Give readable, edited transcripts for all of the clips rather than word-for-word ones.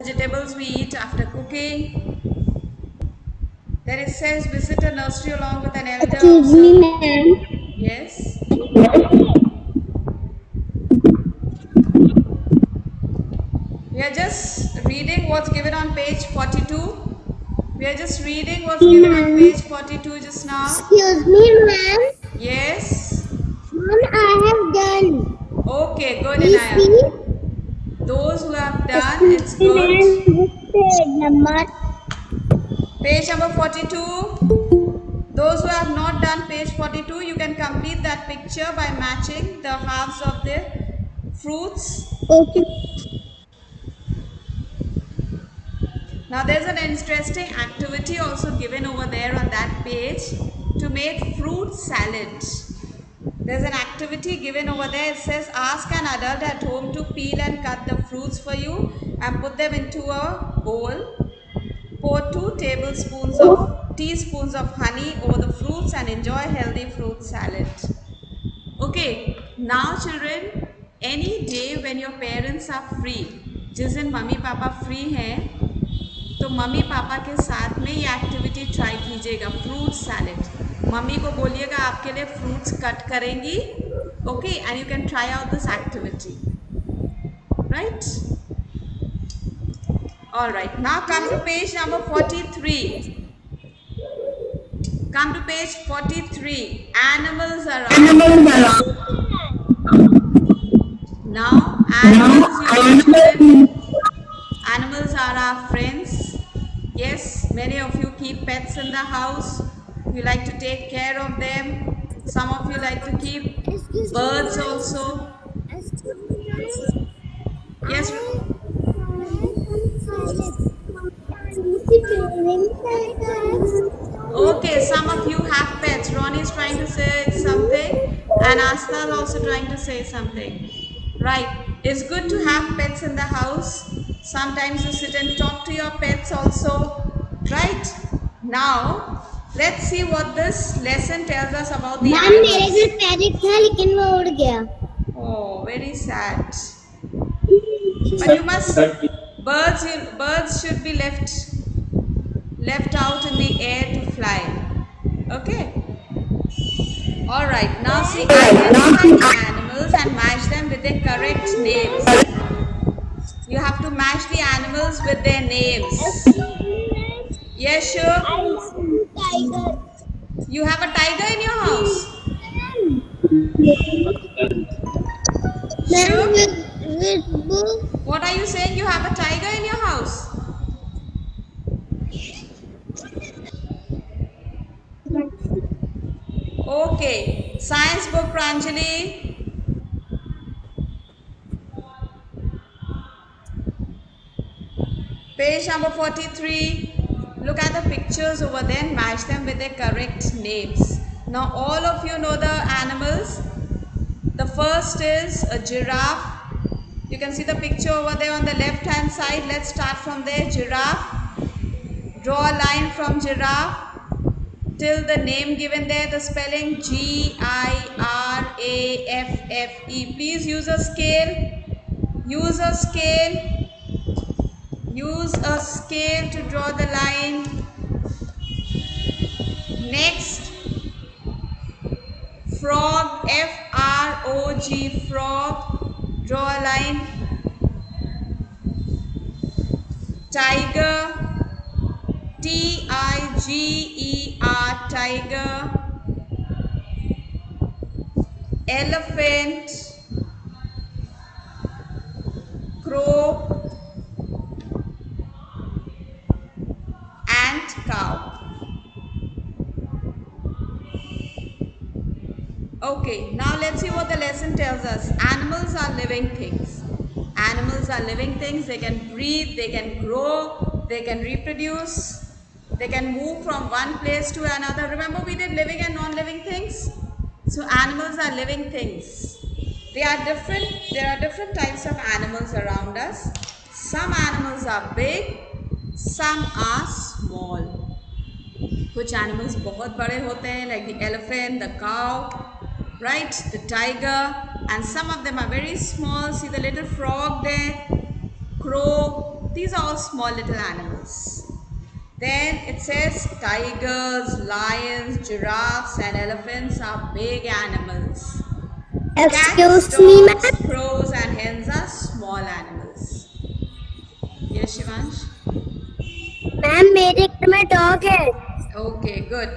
Vegetables we eat after cooking. Then it says visit a nursery along with an elder. Excuse me, Observe. ma'am. Yes. We are just reading what's given on page 42. We are just reading what's given on Ma'am. page 42 just now. Excuse me, ma'am. Yes. Ma'am, I have done. Okay, good, Please Anaya. see. Those who have done, Excuse it's me, good. ma'am. This page number. Page number 42. Those who have not done page 42, you can complete that picture by matching the halves of the fruits. Okay. Now there's an interesting activity also given over there on that page to make fruit salad. There's an activity given over there. It says ask an adult at home to peel and cut the fruits for you and put them into a bowl. Pour 2 tablespoons of teaspoons of honey over the fruits and enjoy healthy fruit salad. Okay, now children, any day when your parents are free, जिस दिन mummy papa free हैं, तो mummy papa के साथ में ये activity try कीजिएगा, fruit salad. Mummy को बोलिएगा आपके लिए फ्रूट्स कट करेंगी, okay, and you can try out this activity, right? All right, now come to page number 43. Come to page 43. Animals around. Now, animals, you know, children, animals are our friends. Yes, many of you keep pets in the house. You like to take care of them. Some of you like to keep Excuse birds me, also. excuse me, Yes. Okay, some of you have pets. Ronnie is trying to say something, and Asta is also trying to say something. Right. It's good to have pets in the house. Sometimes you sit and talk to your pets also. Right. Now, let's see what this lesson tells us about the ma'am मेरे animals. घर parrot था लेकिन वो उड़ गया. Oh, very sad. But you must birds should be left out in the air to fly. Okay. All right. Now see, identify the animals and match them with their correct names. You have to match the animals with their names. Yes, sure. Tiger. You have a tiger in your house. Sure. With book. What are you saying? You have a tiger in your house? Okay. Science book, Pranjali. Page number 43. Look at the pictures over there and match them with their correct names. Now all of you know the animals. The first is a giraffe. You can see the picture over there on the left hand side. Let's start from there. Giraffe. Draw a line from giraffe till the name given there, the spelling Giraffe. Please use a scale. Use a scale. Use a scale to draw the line. Next, frog, Frog, frog. Draw a line. Tiger, Tiger, tiger. Elephant, crow, and cow. Okay, now let's see what the lesson tells us. Animals are living things. Animals are living things. They can breathe, they can grow, they can reproduce, they can move from one place to another. Remember we did living and non-living things? So animals are living things. There are different types of animals around us. Some animals are big, some are small. कुछ animals बहुत बड़े होते हैं, like the elephant, the cow, right, the tiger, and some of them are very small. See the little frog there, crow, These are all small little animals. Then it says tigers, lions, giraffes, and elephants are big animals. Cats, Excuse me, dogs, ma'am. crows, and hens are small animals. Yes, Shivansh? Ma'am मेरे घर में dog है. Okay, good.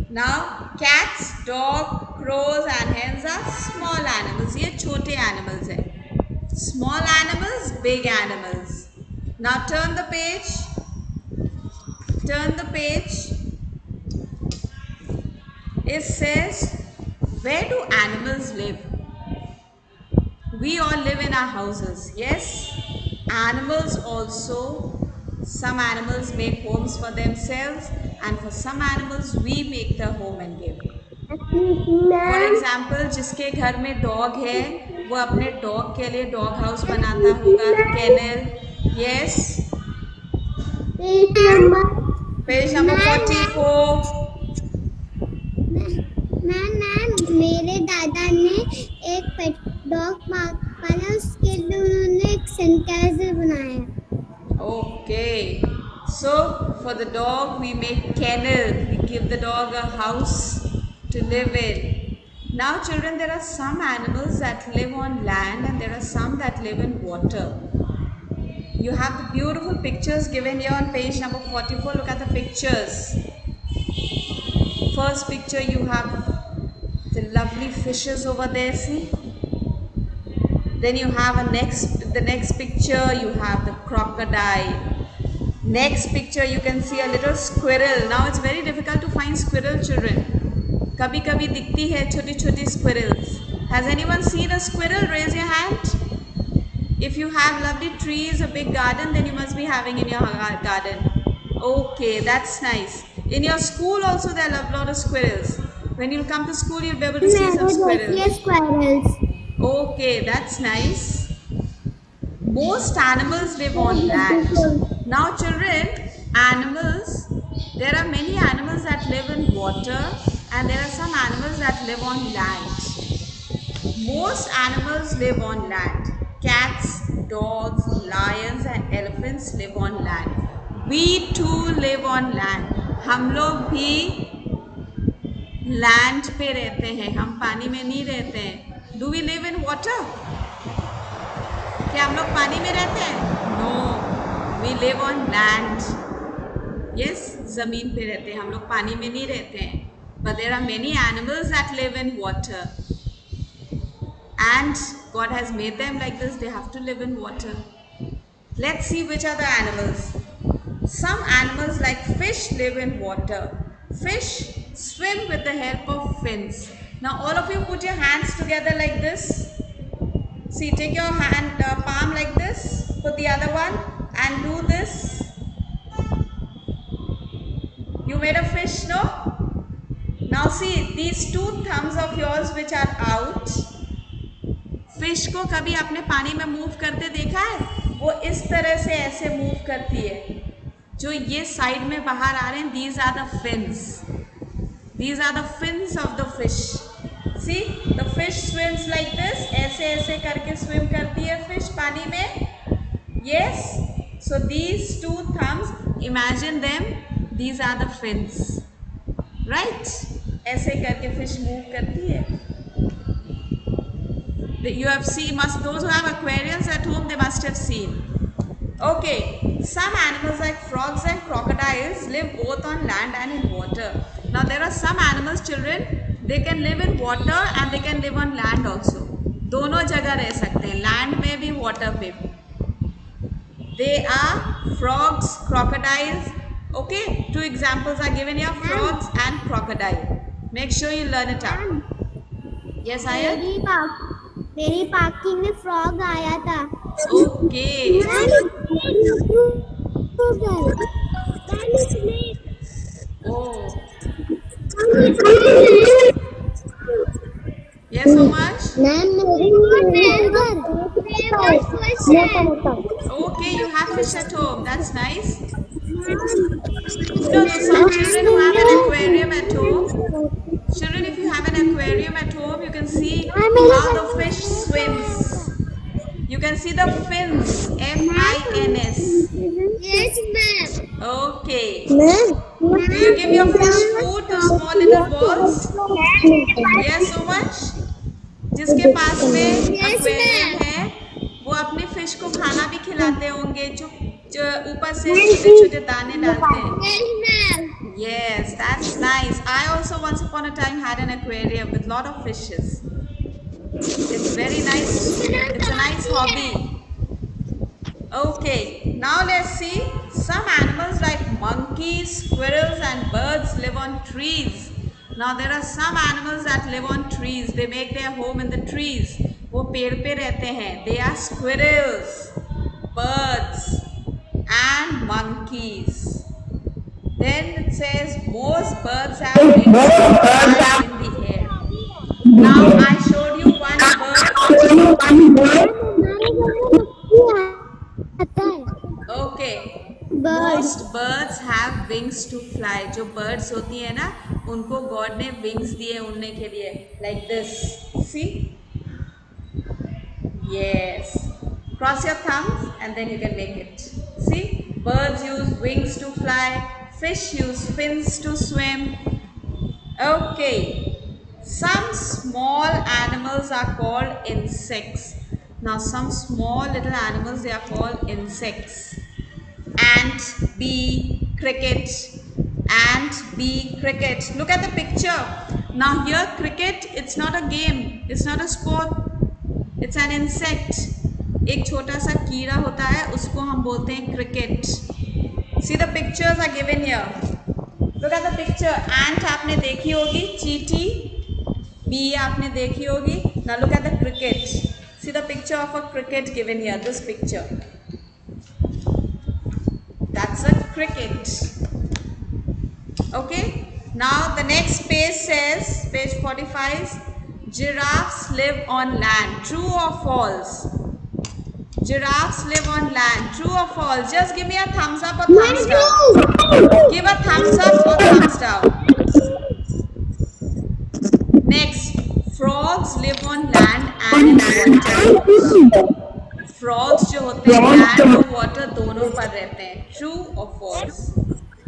Now, cats, dog, crows, and hens are small animals. ये छोटे animals हैं. Small animals, big animals. Now turn the page. Turn the page. It says, where do animals live? We all live in our houses. Yes? Animals also, some animals make homes for themselves, and for some animals we make the home and give. For example, जिसके घर में dog है वो अपने dog के लिए dog house बनाता होगा, kennel. Yes? Page number 44. Ma'am मेरे दादा ने एक पेट डॉग पाला, उसके लिए उन्होंने एक सैनिटाइजर बनाया. Okay. So for the dog we make kennel. We give the dog a house to live in. Now children, there are some animals that live on land and there are some that live in water. You have the beautiful pictures given here on page number 44. Look at the pictures. First picture, you have the lovely fishes over there, see? Then you have the next picture, you have the crocodile. Next picture, you can see a little squirrel. Now it's very difficult to find squirrel, children. कभी कभी दिखती है छोटी छोटी squirrels. Has anyone seen a squirrel? Raise your hand. If you have lovely trees, a big garden, then you must be having in your garden. Okay, that's nice. In your school also there are a lot of squirrels. When you come to school, you'll be able to see some squirrels. Okay, that's nice. Most animals live on land. Now children, animals, there are many animals that live in water and there are some animals that live on land. Most animals live on land. Cats, dogs, lions and elephants live on land. We too live on land. हम लोग भी land पे रहते हैं, हम पानी में नहीं रहते हैं. Do we live in water? क्या हम लोग पानी में रहते हैं? No, we live on land. Yes, ज़मीन पे रहते हैं, हम लोग पानी में नहीं रहते हैं. But there are many animals that live in water. And God has made them like this, they have to live in water. Let's see which are the animals. Some animals like fish live in water. Fish swim with the help of fins. Now all of you put your hands together like this. See, take your hand, palm like this, put the other one and do this. You made a fish, no? Now see, these two thumbs of yours which are out, fish को कभी आपने पानी में move करते देखा है? वो इस तरह से ऐसे मूव करती है. जो ये साइड में बाहर आ रहे हैं, these are the fins. These are the fins of the fish. See, the fish swims like this. ऐसे ऐसे करके swim करती है fish पानी में. Yes. So these two thumbs, imagine them. These are the fins. Right? ऐसे करके fish move करती है. You have seen, those who have aquariums at home, they must have seen. Okay, some animals like frogs and crocodiles live both on land and in water. Now there are some animals, children, they can live in water and they can live on land also. दोनों जगह रह सकते हैं, land में भी, water पे भी. They are frogs, crocodiles. Okay, two examples are given here, frogs and crocodile. Make sure you learn it out. Yes, Ayan? मेरी पार्किंग में फ्रॉग आया था. Okay. Oh. Yes, so much? Okay, you have fish at home. That's nice. No, some children who have an aquarium at home. Children, if you have an aquarium at home, you can see how the fish swims. You can see the fins, F-I-N-S. Yes, ma'am. Okay. Ma'am. Do you give your fish food to small little balls? Yes, so much. जिसके पास में Yes, aquarium ma'am. है वो अपने fish को खाना भी खिलाते होंगे, जो ऊपर से छोटे छोटे दाने डालते हैं. Yes, ma'am. Yes, that's nice. I also once upon a time had an aquarium with lot of fishes. It's very nice. It's a nice hobby. Okay, now let's see. Some animals like monkeys, squirrels and birds live on trees. Now there are some animals that live on trees. They make their home in the trees. वो पेड़ पे रहते हैं. They are squirrels, birds and monkeys. Then it says most birds have wings to fly in the air. Now I showed you one bird. Okay. Most birds have wings to fly. जो birds होती है ना, उनको God ने wings दिए उड़ने के लिए. Like this. See? Yes. Cross your thumbs and then you can make it. See? Birds use wings to fly. Fish use fins to swim. Okay. Some small animals are called insects. Now some small little animals, they are called insects. Ant, bee, cricket, ant, bee, cricket. Look at the picture. Now here cricket, it's not a game, it's not a sport, it's an insect. एक छोटा सा कीड़ा होता है, उसको हम बोलते हैं cricket. See the pictures are given here. Look at the picture. Ant आपने देखी होगी, चींटी, bee आपने देखी होगी. Now look at the cricket. See the picture of a cricket given here, this picture. That's a cricket. Okay. Now the next page says, page 45, giraffes live on land. True or false? Giraffes live on land. True or false? Just give me a thumbs up or thumbs down. Give a thumbs up or thumbs down. Next, frogs live on land and in water. Frogs जो होते हैं land और water दोनों पर रहते हैं. True or false?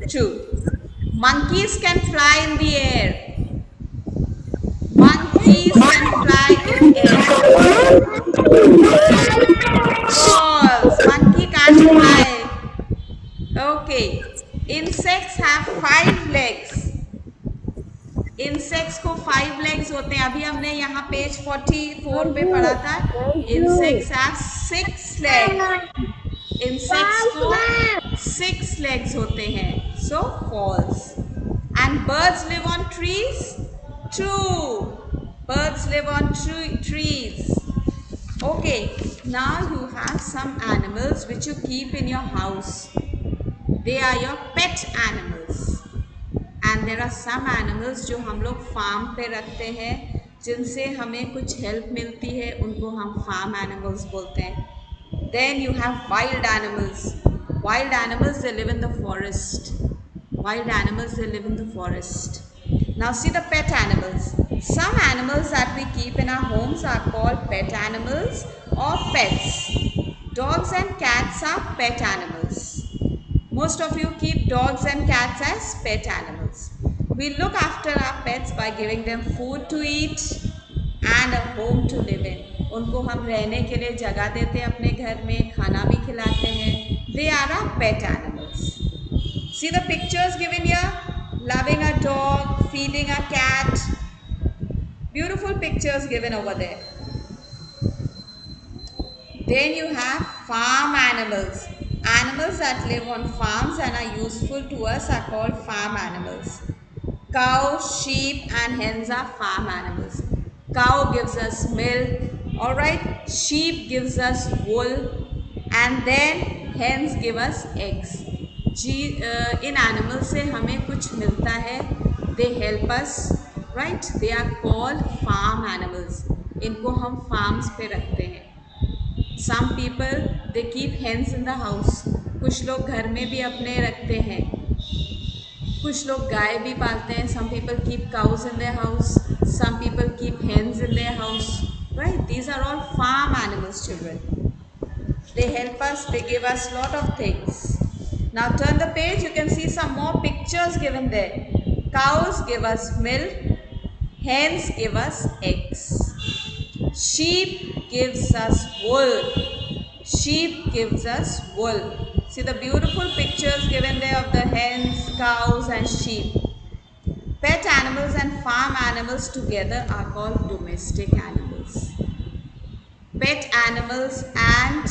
True. Monkeys can fly in the air. Monkeys can fly in air. False. Monkey can't fly. Okay. Insects have 5 legs. Insects को 5 legs होते हैं. अभी हमने यहाँ पेज 44 पे पढ़ा था. Insects have 6 legs. इंसेक्ट्स को 6 legs होते हैं. So false. And birds live on trees? True. Birds live on trees. Okay. Now you have some animals which you keep in your house. They are your pet animals. And there are some animals जो हम लोग farm पे रखते हैं, जिनसे हमें कुछ help मिलती है, उनको हम फार्म एनिमल्स बोलते हैं. Then you have wild animals. Wild animals, they live in the forest. Wild animals, they live in the forest. Now see the pet animals. Some animals that we keep in our homes are called pet animals or pets. Dogs and cats are pet animals. Most of you keep dogs and cats as pet animals. We look after our pets by giving them food to eat and a home to live in. उनको हम रहने के लिए जगह देते हैं अपने घर में, खाना भी खिलाते हैं. They are our pet animals. See the pictures given here? Loving a dog, feeding a cat. Beautiful pictures given over there. Then you have farm animals. Animals that live on farms and are useful to us are called farm animals. Cow, sheep and hens are farm animals. Cow gives us milk, alright. Sheep gives us wool and then hens give us eggs. In animals से हमें कुछ मिलता है. They help us, right? They are called farm animals. इनको हम farms पे रखते हैं. Some people they keep hens in the house. कुछ लोग घर में भी अपने रखते हैं. कुछ लोग गाय भी पालते हैं. Some people keep cows in their house. Some people keep hens in their house. Right? These are all farm animals, children. They help us, they give us lot of things. Now turn the page, you can see some more pictures given there. Cows give us milk, hens give us eggs. Sheep gives us wool. Sheep gives us wool. See the beautiful pictures given there of the hens, cows and sheep. Pet animals and farm animals together are called domestic animals. Pet animals and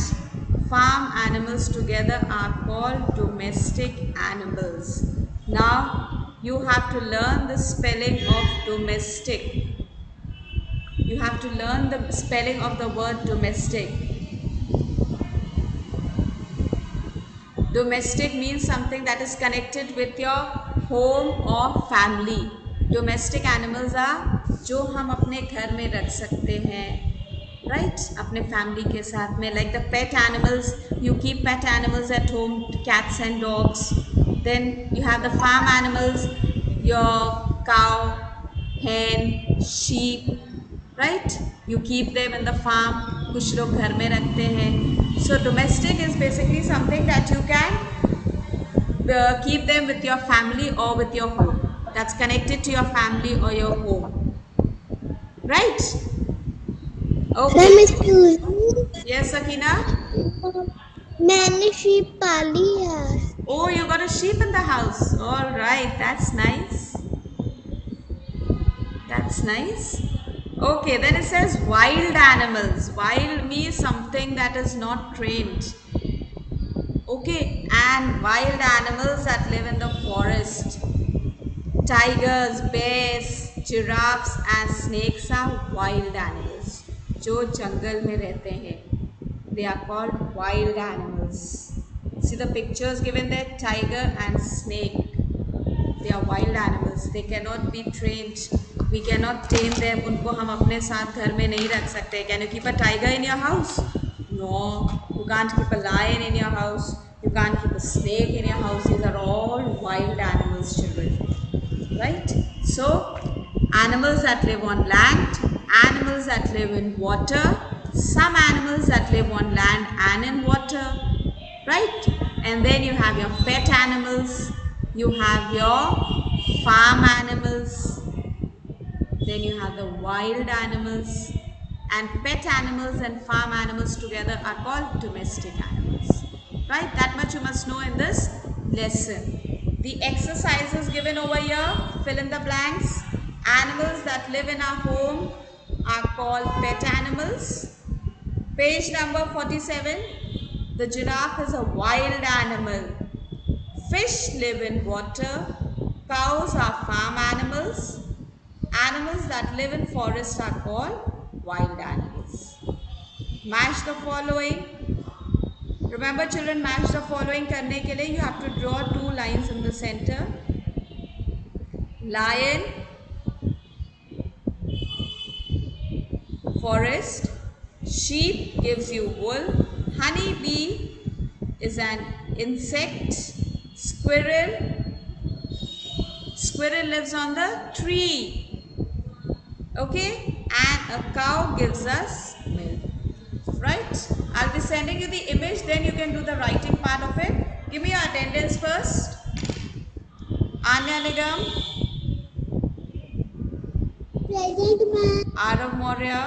farm animals together are called domestic animals. Now you have to learn the spelling of domestic. You have to learn the spelling of the word domestic. Domestic means something that is connected with your home or family. Domestic animals are जो हम अपने घर में रख सकते हैं, right? अपने family के साथ में, like the pet animals, you keep pet animals at home, cats and dogs. Then you have the farm animals, your cow, hen, sheep, right? You keep them in the farm. कुछ लोग घर में रखते हैं. So domestic is basically something that you can keep them with your family or with your home. That's connected to your family or your home, right? Okay. excuse me. Yes, Sakina. मैंने sheep पाली है. Oh, you got a sheep in the house. All right, that's nice. That's nice. Okay, then it says wild animals. Wild means something that is not trained. Okay, and wild animals that live in the forest. Tigers, bears, giraffes and snakes are wild animals. जो जंगल में रहते हैं. They are called wild animals. See the pictures given there, tiger and snake. They are wild animals. They cannot be trained. We cannot tame them. उनको हम अपने साथ घर में नहीं रख सकते. Can you keep a tiger in your house? No. You can't keep a lion in your house. You can't keep a snake in your house. These are all wild animals, children. Right? So, animals that live on land, animals that live in water, some animals that live on land and in water. Right? And then you have your pet animals. You have your farm animals. Then you have the wild animals. And pet animals and farm animals together are called domestic animals. Right? That much you must know in this lesson. The exercises given over here, fill in the blanks. Animals that live in our home are called pet animals. Page number 47. The giraffe is a wild animal. Fish live in water. Cows are farm animals. Animals that live in forest are called wild animals. Match the following. Remember children, match the following करने के लिए you have to draw two lines in the center. Lion, forest, sheep gives you wool, honey bee is an insect, squirrel lives on the tree, okay, and a cow gives us milk. Right? I'll be sending you the image, then you can do the writing part of it. Give me your attendance first. Anya Nigam. Present ma'am. Arav Maurya.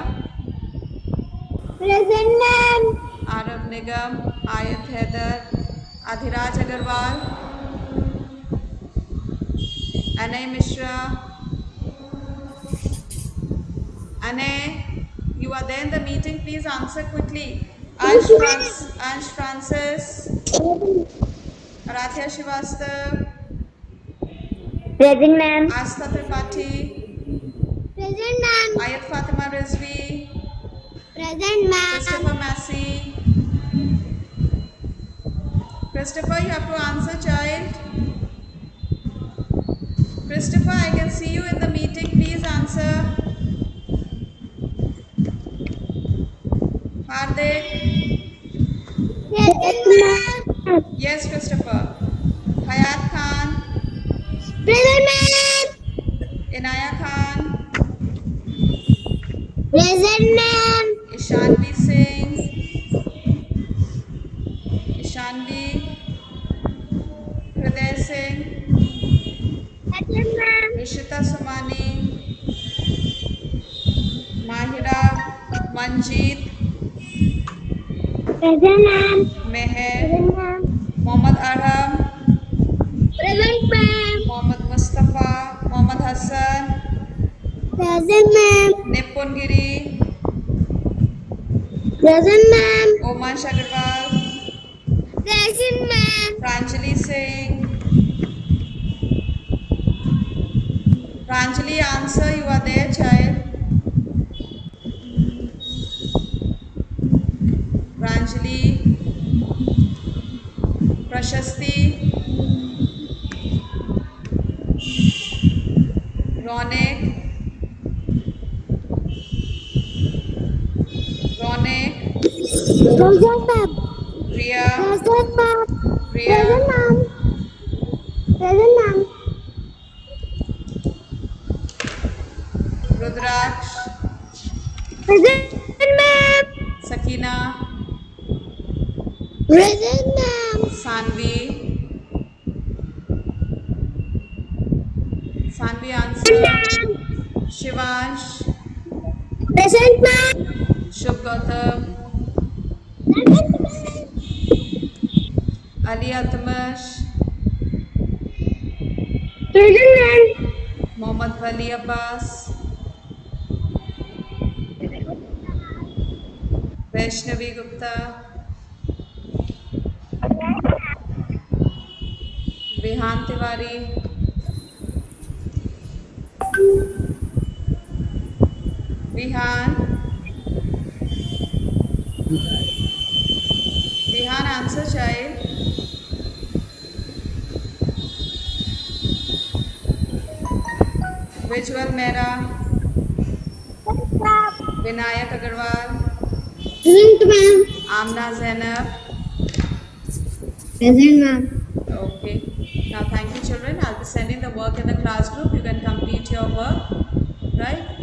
Present ma'am. Arav Nigam. Ayat Haider. Adhiraj Agarwal. Anay Mishra. Anay, you are there in the meeting, please answer quickly. Ansh Francis. Arathya Srivastav. Present ma'am. Astha Tripathi. Present ma'am. Ayat Fatima Rizvi. Present ma'am. Christopher Massey. Christopher, you have to answer, child. Christopher, I can see you in the meeting, please answer. Hardik. Present ma'am. Yes, Christopher. Hayat Khan. Present ma'am. Inaya Khan. Present ma'am. Ishanvi Singh. Shanvi, Hriday Singh, Present, ma'am. Rishita Sumani, Mahira, Manjeet, Present, ma'am. Meher, Present, ma'am. Mohammad Arham, Present, ma'am. Mohammad Mustafa, Mohammad Hassan, Present, ma'am. Nipun Giri, Present, ma'am. Oman Agarwal, Present, ma'am. Pranjali Singh. Pranjali, answer. You are there, child. Pranjali, Prashasti, Ronek, Present, ma'am. Priya, Present, ma'am. Priya, Present, ma'am. Present, ma'am. Rudraksh, Present, ma'am. Sakina, Present, ma'am. Sanvi. Sanvi, answer. Shivansh, Present, ma'am. Shubh Gautam, Present, ma'am. Ali Atmash, Present, ma'am. Mohammad Wali Abbas, Vaishnavi Gupta, Vihan Tiwari, Vihan, answer, child. Vijwal Mehra, Vinayak Agarwal, Present, ma'am. Amna Zainab. Present, ma'am. Okay. Now, thank you, children. I'll be sending the work in the class group. You can complete your work, right?